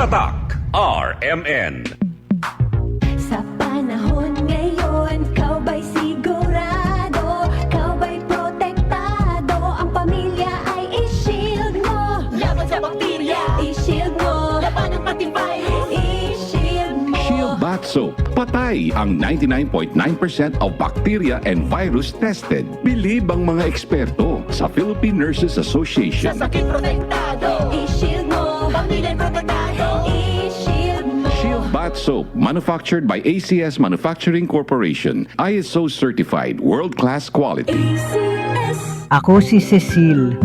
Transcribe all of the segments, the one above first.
Tatak RMN. Sa panahon ngayon, kau ba'y sigurado? Kau ba'y protektado? Ang pamilya ay i-shield mo. Laban sa bakterya, i-shield mo. Laban ng pating virus, i-shield mo. Shield Bath Soap. Patay ang 99.9% of bacteria and virus tested. Bilib ang mga eksperto sa Philippine Nurses Sa Association. sakit protektado, i-shield mo. Pamilya protektado, i-shield mo. Shield Bath Soap, manufactured by ACS Manufacturing Corporation. ISO certified, world-class quality. ACS. Ako si Cecile.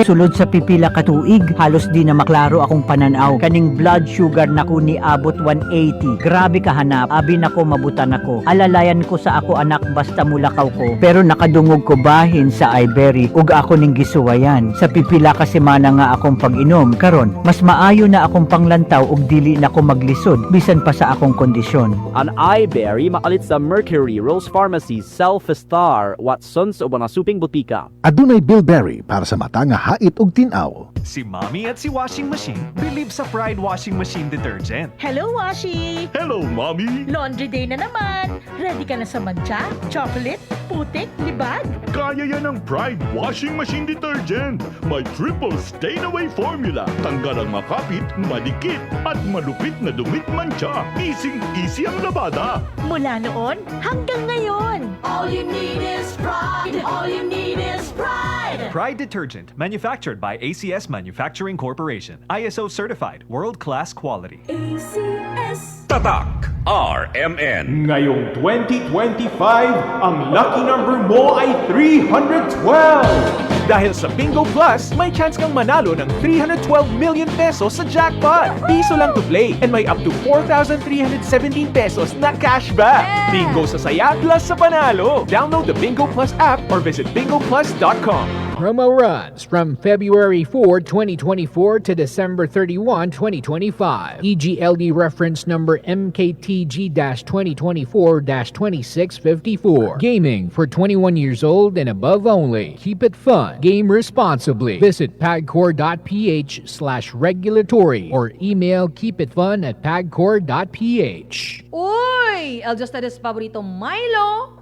Sulod sa pipila katuig, halos di na maklaro akong pananaw. Kaning blood sugar nako ni abot 180. Grabe kahanap, abi nako mabutan ako. Alalayan ko sa ako anak basta mulakaw ko. Pero nakadungog ko bahin sa Ibery ug ako ning gisuwayan. Sa pipila ka semana nga akong pag-inom. Karon, mas maayo na akong panglantaw ug dili na ko maglisod bisan pa sa akong kondisyon. An Ibery makalit sa Mercury, Rose Pharmacy, Self-Star, Watsons o mga suping butika. Adunay bilberry para sa mata nga hait ug tin-aw. Si Mommy at si Washing Machine believe sa Pride Washing Machine Detergent. Hello, Washi! Hello, Mommy! Laundry day na naman! Ready ka na sa mancha, chocolate, putik, libag? Kaya yan ang Pride Washing Machine Detergent. May triple stain-away formula. Tanggal ang makapit, madikit, at malupit na dumit mancha. Easy ang labada. Mula noon hanggang ngayon! All you need is pride. All you need is pride. Pride Detergent, manufactured by ACS Manufacturing Corporation. ISO certified, world-class quality. ACS. Tatak RMN. Ngayong 2025, ang lucky number mo ay 312! Dahil sa Bingo Plus, may chance kang manalo ng 312 million pesos sa jackpot. Piso lang to play and may up to 4,317 pesos na cashback. Bingo sa saya plus sa panalo. Download the Bingo Plus app or visit bingoplus.com. Promo runs from February 4, 2024 to December 31, 2025. EGLD reference number MKTG-2024-2654. Gaming for 21 years old and above only. Keep it fun. Game responsibly. Visit pagcor.ph/regulatory or email keepitfun@pagcor.ph. Uy! El Justedes Paborito Milo.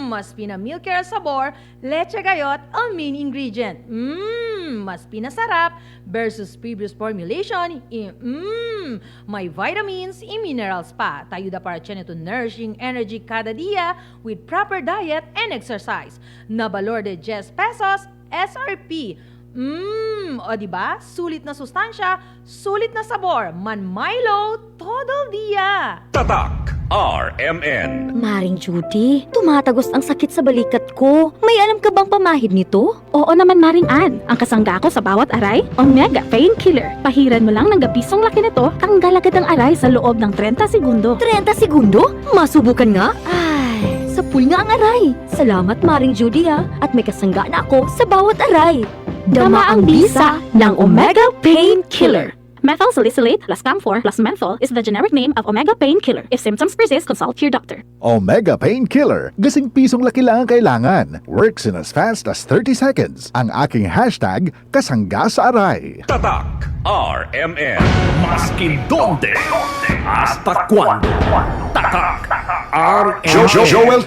Mas pinamilk care sabor, leche gayot, ang main ingredient. Mas pinasarap versus previous formulation. May vitamins and minerals pa. Tayuda para tiyan ito nourishing energy kada dia with proper diet and exercise. Na valor de 10 pesos SRP. O diba? Sulit na sustansya, sulit na sabor. Man Milo, todo dia. Tatak RMN. Maring Judy, tumatagos ang sakit sa balikat ko. May alam ka bang pamahid nito? Oo naman, Maring Ann. Ang kasangga ko sa bawat aray, Omega Painkiller. Pahiran mo lang ng gapisong laki nito, tanggal agad ang aray sa loob ng 30 segundo. 30 segundo? Masubukan nga? Ay, sapul nga ang aray. Salamat, Maring Judy ha. At may kasangga na ako sa bawat aray. Dama ang bisa ng Omega Painkiller. Methyl salicylate plus camphor plus menthol is the generic name of Omega Painkiller. If symptoms persist, consult your doctor. Omega Painkiller. Gasing pisong laki lang ang kailangan. Works in as fast as 30 seconds. Ang aking hashtag, kasangga sa aray. Tatak RMN. Maskin donde, hasta cuando. Tatak RMN. Joel